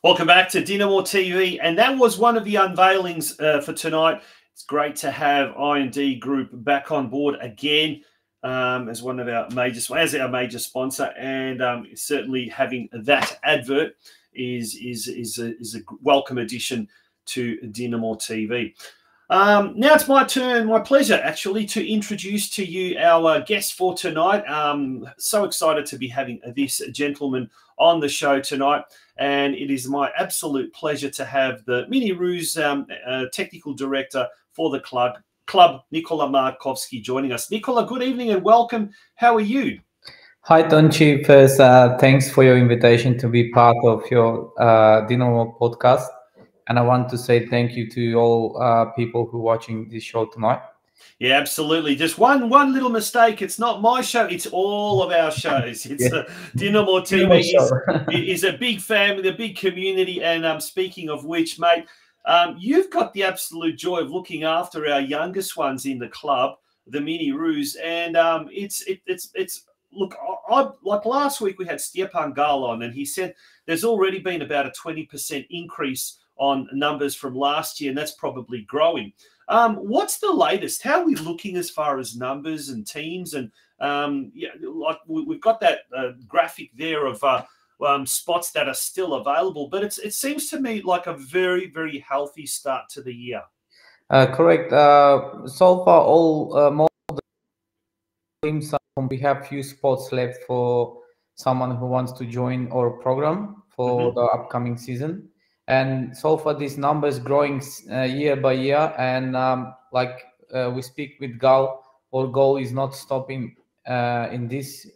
Welcome back to DinamoTV, and that was one of the unveilings for tonight. It's great to have I&D Group back on board again as one of our major sponsor, and certainly having that advert is a welcome addition to DinamoTV. Now it's my turn, my pleasure actually, to introduce to you our guest for tonight. So excited to be having this gentleman on the show tonight, and it is my absolute pleasure to have the MiniRoos technical director for the club, NIKOLA Markovsky, joining us. Nikola, good evening and welcome. How are you? Hi, Tonchi. First, thanks for your invitation to be part of your Dinamo podcast. And I want to say thank you to all people who are watching this show tonight. Yeah, absolutely. Just one little mistake. It's not my show. It's all of our shows. It's DinamoTV is a big family, a big community. And speaking of which, mate, you've got the absolute joy of looking after our youngest ones in the club, the MiniRoos. And look, like last week we had Stjepan Gal on, and he said there's already been about a 20% increase on numbers from last year, and that's probably growing. What's the latest? How are we looking as far as numbers and teams? And yeah, like we've got that graphic there of spots that are still available, but it seems to me like a very, very healthy start to the year. Correct. So far, most of the teams, we have few spots left for someone who wants to join our program for the upcoming season. And so far, this number is growing year by year. And like we speak with Gal, our goal is not stopping in this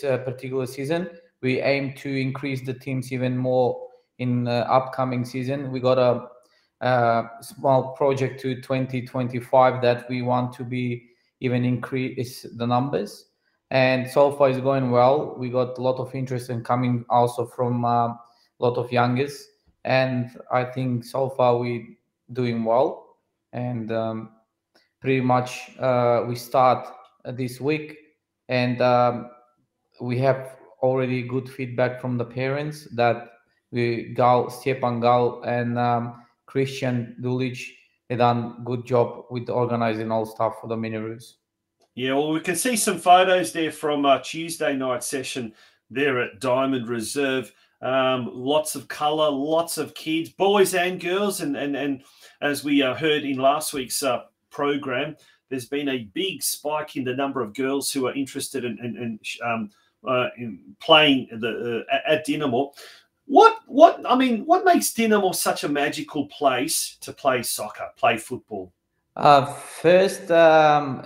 particular season. We aim to increase the teams even more in upcoming season. We got a small project to 2025 that we want to be even increase the numbers. And so far, it's going well. We got a lot of interest in coming also from a lot of youngest. And I think so far we're doing well, and pretty much we start this week, and we have already good feedback from the parents that Stjepan Gal and Christian Dulic, they done good job with organizing all stuff for the MiniRoos. Yeah, well, we can see some photos there from Tuesday night session there at Diamond Reserve. Lots of color, lots of kids, boys and girls, and as we heard in last week's program, there's been a big spike in the number of girls who are interested in playing at Dinamo. What makes Dinamo such a magical place to play soccer, play football? First,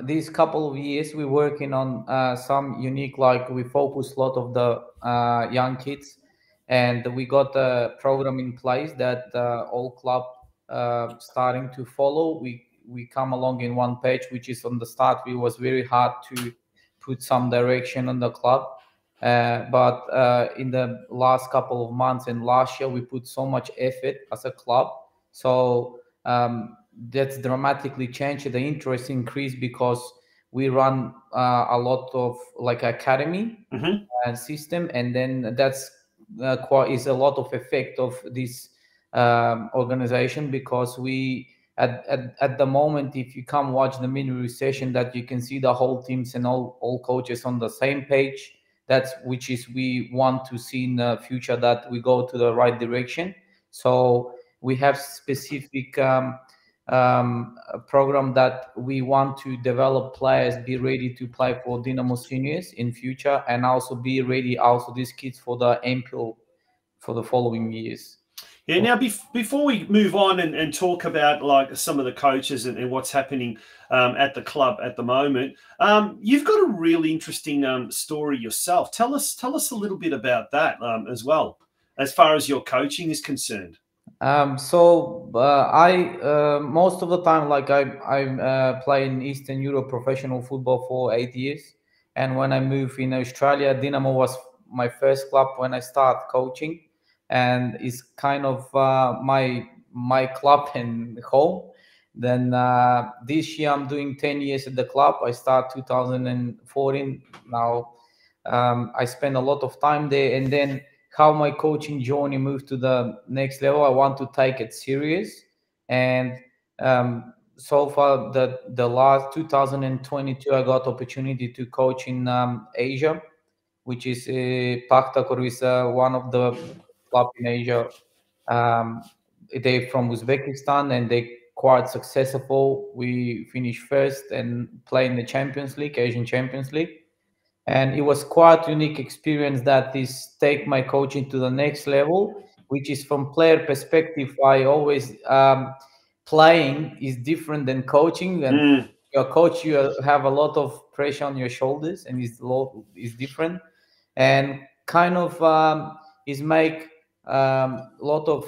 these couple of years we're working on some unique, like we focus a lot of the young kids. And we got a program in place that all club starting to follow. We come along in one page, which is on the start. It was very hard to put some direction on the club. But in the last couple of months and last year, we put so much effort as a club. So that's dramatically changed. The interest increased because we run a lot of like academy system. And then that's is a lot of effect of this organization, because we at the moment, if you come watch the MiniRoos session, that you can see the whole teams and all coaches on the same page. That's which is we want to see in the future that we go to the right direction. So we have specific program that we want to develop players, be ready to play for Dinamo seniors in future, and also be ready also these kids for the MPL for the following years. Yeah. Now, before we move on and talk about like some of the coaches and what's happening at the club at the moment, you've got a really interesting story yourself. Tell us a little bit about that as well, as far as your coaching is concerned. So I most of the time, like I play in Eastern Europe professional football for 8 years, and when I moved in Australia, Dinamo was my first club when I start coaching, and it's kind of my club and home. Then this year I'm doing 10 years at the club. I start 2014 now. I spend a lot of time there, and then how my coaching journey moved to the next level. I want to take it serious, and so far the last 2022 I got opportunity to coach in Asia, which is Pakhtakor is one of the club in Asia. They're from Uzbekistan and they quite successful. We finished first and play in the Champions League, Asian Champions League. And it was quite unique experience that is take my coaching to the next level, which is from player perspective. I always playing is different than coaching, and your coach you have a lot of pressure on your shoulders, and is different, and kind of is make a lot of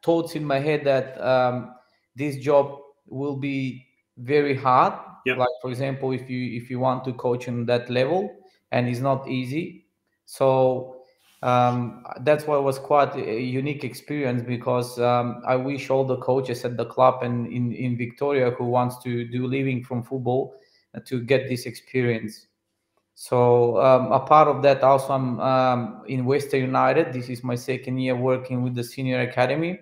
thoughts in my head that this job will be very hard. Yep. Like for example, if you want to coach on that level, and it's not easy. So that's why it was quite a unique experience, because I wish all the coaches at the club and in Victoria who wants to do living from football to get this experience. So a part of that also, I'm in Western United. This is my second year working with the senior academy.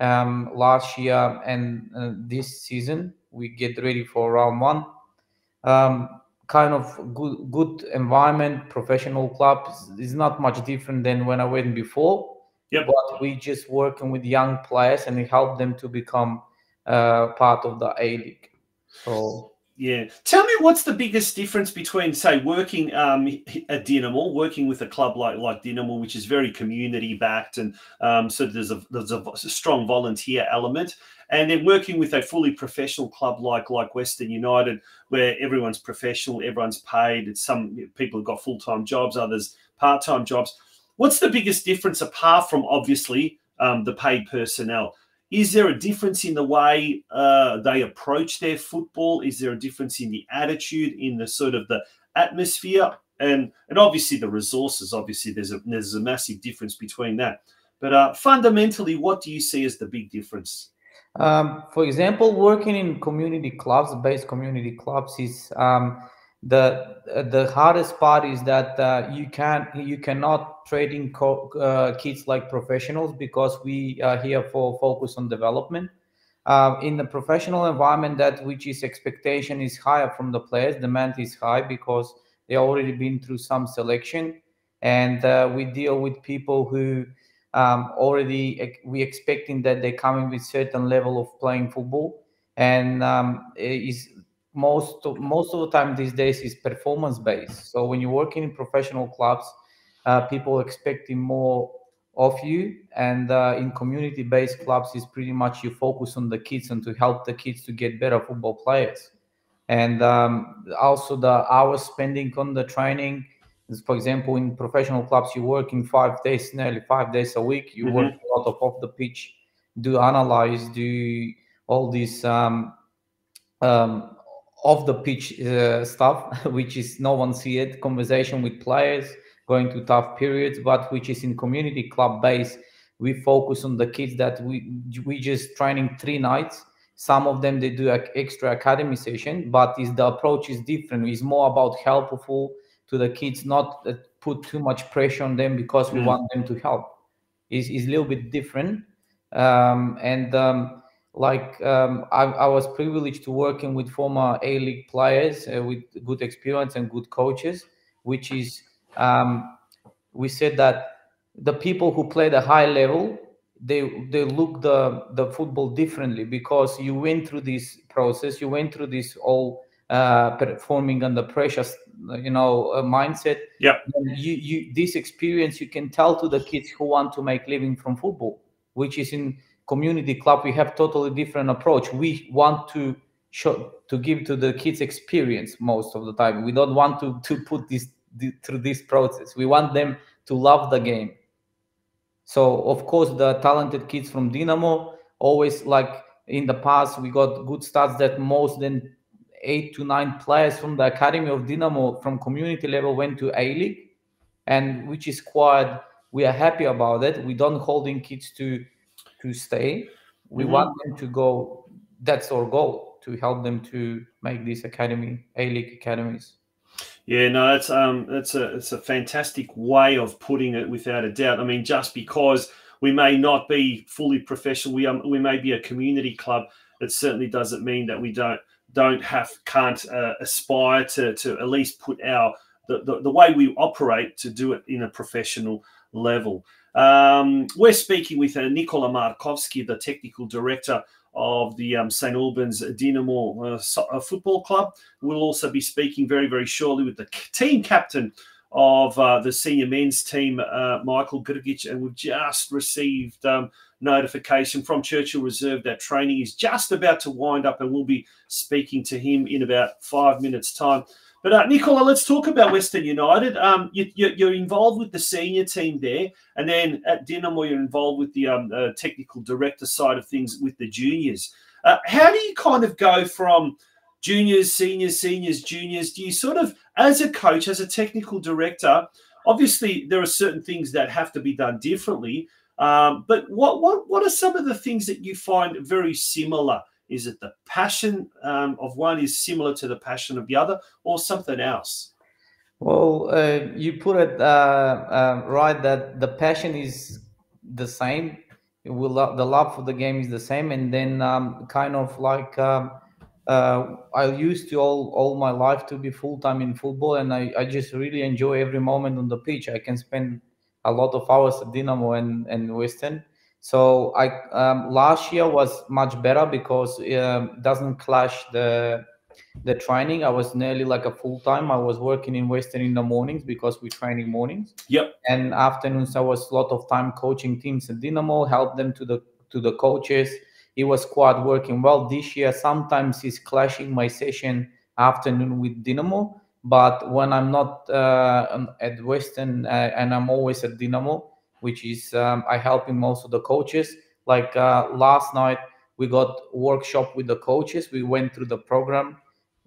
Last year and this season we get ready for round one. Kind of good environment, professional club is not much different than when I went before. Yep. But we just working with young players and we help them to become part of the A League. So yeah, tell me what's the biggest difference between, say, working at Dinamo, working with a club like Dinamo, which is very community backed, and so there's a strong volunteer element, and then working with a fully professional club like Western United, where everyone's professional, everyone's paid. It's some people have got full-time jobs, others part-time jobs. What's the biggest difference apart from obviously the paid personnel? Is there a difference in the way they approach their football? Is there a difference in the attitude, in the sort of the atmosphere, and obviously the resources? Obviously, there's a massive difference between that. But fundamentally, what do you see as the big difference? For example, working in community clubs, based community clubs, is the hardest part is that you cannot train kids like professionals, because we are here for focus on development. In the professional environment, that which is expectation is higher from the players, demand is high because they already been through some selection, and we deal with people who already we expecting that they're coming with certain level of playing football, and is most of the time these days is performance based. So when you're working in professional clubs, people expecting more of you, and in community based clubs is pretty much you focus on the kids and to help the kids to get better football players. And also the hours spending on the training. For example, in professional clubs, you're working 5 days, nearly 5 days a week. You work a lot of off the pitch, do analyze, do all these off the pitch stuff, which is no one see it, conversation with players, going to tough periods, but which is in community club base. We focus on the kids that we just training 3 nights. Some of them they do an extra academy session, but the approach is different. It's more about helpful to the kids, not put too much pressure on them because we want them to help. Is a little bit different. I was privileged to working with former A-League players with good experience and good coaches, which is we said that the people who play the high level, they look the football differently, because you went through this process, you went through this all performing under pressure, mindset. Yeah. You this experience you can tell to the kids who want to make living from football, which is in community club we have totally different approach. We want to give to the kids experience most of the time. We don't want to put this through this process. We want them to love the game. So of course the talented kids from Dinamo, always like in the past we got good stats that most than 8 to 9 players from the academy of Dinamo from community level went to A-League, and which is quite, we are happy about it. We don't holding kids to stay. We want them to go. That's our goal, to help them to make these A-League academies. Yeah, no, it's a fantastic way of putting it, without a doubt. I mean, just because we may not be fully professional, we may be a community club. It certainly doesn't mean that we can't aspire to at least put the way we operate, to do it in a professional level. We're speaking with NIKOLA MARKOVSKI, the technical director of the St. Albans Dinamo football club. We'll also be speaking very, very shortly with the team captain of the senior men's team, Michael Grgic, and we've just received notification from Churchill Reserve that training is just about to wind up, and we'll be speaking to him in about 5 minutes' time. But Nikola, let's talk about Western United. You're involved with the senior team there, and then at Dinamo you're involved with the technical director side of things with the juniors. How do you kind of go from juniors, seniors, juniors? Do you sort of, as a coach, as a technical director, obviously there are certain things that have to be done differently, but what are some of the things that you find very similar? Is it the passion of one is similar to the passion of the other, or something else? Well, you put it right, that the passion is the same. The love for the game is the same, and then kind of like I used to all my life to be full-time in football, and I just really enjoy every moment on the pitch. I can spend a lot of hours at Dinamo and Western. So last year was much better because it doesn't clash the training. I was nearly like a full-time. I was working in Western in the mornings because we train in mornings. Yep. And afternoons I was a lot of time coaching teams at Dinamo, help them to the coaches. It was quite working well. This year sometimes it's clashing my session afternoon with Dinamo, but when I'm not at Western and I'm always at Dinamo, which is I helping most of the coaches. Like last night we got workshop with the coaches. We went through the program.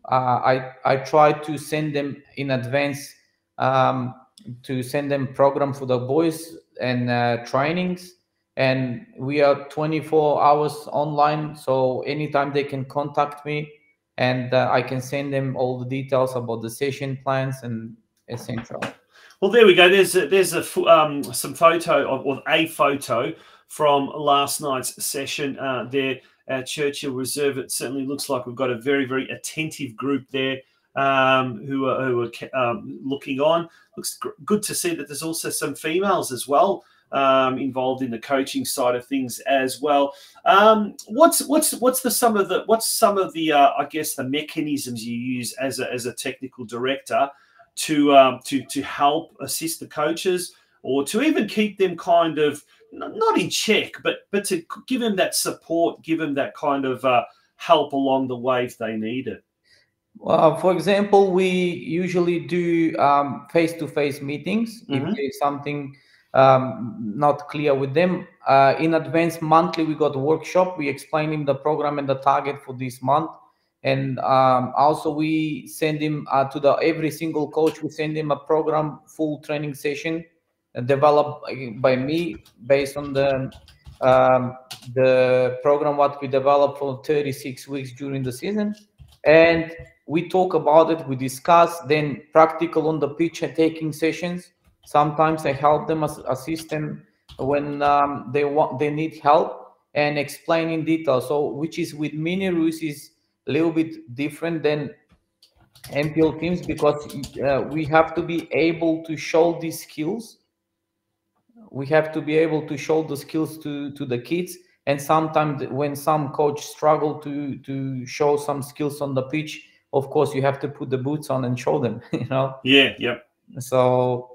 I tried to send them in advance to send them program for the boys and trainings, and we are 24 hours online, so anytime they can contact me, and I can send them all the details about the session plans and etc. Well, there we go. There's some photo or a photo from last night's session there at Churchill Reserve. It certainly looks like we've got a very, very attentive group there who are looking on. Looks good to see that there's also some females as well involved in the coaching side of things as well. What's some of the I guess the mechanisms you use as a technical director to help assist the coaches, or to even keep them kind of not in check, but to give them that support, give them that kind of help along the way if they need it? For example, we usually do face-to-face meetings. If there's something not clear with them, in advance monthly we got a workshop. We explain him the program and the target for this month. And also we send him to every single coach, we send him a program, full training session developed by me based on the program what we developed for 36 weeks during the season. And we talk about it, we discuss, then practical on the pitch and taking sessions. Sometimes I help them, assist them when they need help, and explain in detail. So which is with MiniRoos is a little bit different than MPL teams, because we have to be able to show these skills. We have to be able to show the skills to the kids. And sometimes when some coach struggle to show some skills on the pitch, of course you have to put the boots on and show them, you know. Yeah, yep. So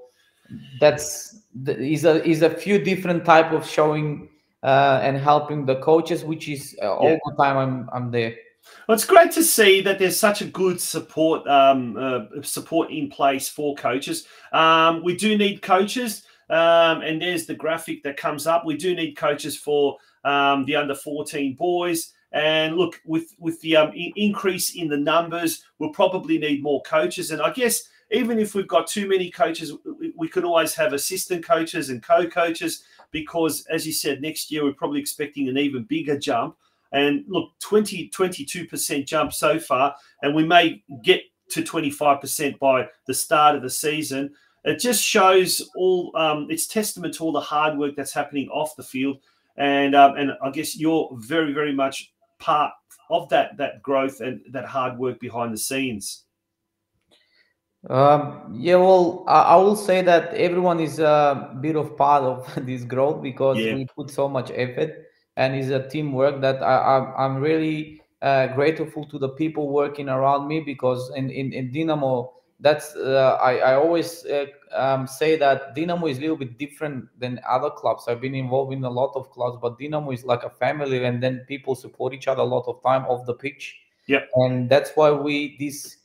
is a few different type of showing and helping the coaches, which is all the time I'm there. Well, it's great to see that there's such a good support in place for coaches. We do need coaches, and there's the graphic that comes up. We do need coaches for the under-14 boys. And look, with the increase in the numbers, we'll probably need more coaches. And I guess even if we've got too many coaches, we can always have assistant coaches and co-coaches, because, as you said, next year we're probably expecting an even bigger jump. And look, 22% jump so far, and we may get to 25% by the start of the season. It just shows all. It's testament to all the hard work that's happening off the field, and I guess you're very, very much part of that growth and that hard work behind the scenes. Yeah, well, I will say that everyone is a bit of part of this growth because we put so much effort, and it's a teamwork that I'm really grateful to the people working around me, because in Dinamo, that's I always say that Dinamo is a little bit different than other clubs. I've been involved in a lot of clubs, but Dinamo is like a family, and then people support each other a lot of time off the pitch. Yep. And that's why this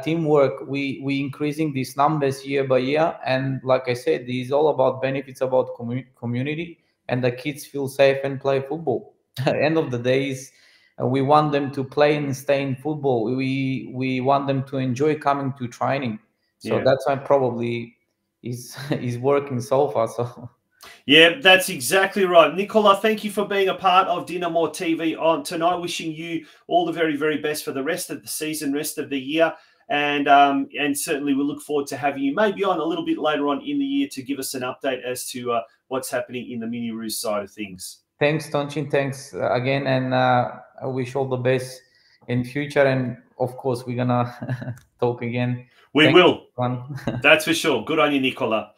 teamwork, we increasing these numbers year by year. And like I said, this is all about benefits, about community, and the kids feel safe and play football. At the end of the day is we want them to play and stay in football. We want them to enjoy coming to training. So that's why probably is working so far. So yeah, that's exactly right. Nikola, thank you for being a part of DinamoTV on tonight. Wishing you all the very, very best for the rest of the season, rest of the year. And certainly we'll look forward to having you maybe on a little bit later on in the year to give us an update as to what's happening in the MiniRoos side of things. Thanks, Tonchin. Thanks again. And I wish all the best in future. And of course, we're going to talk again. We will. That's for sure. Good on you, Nikola.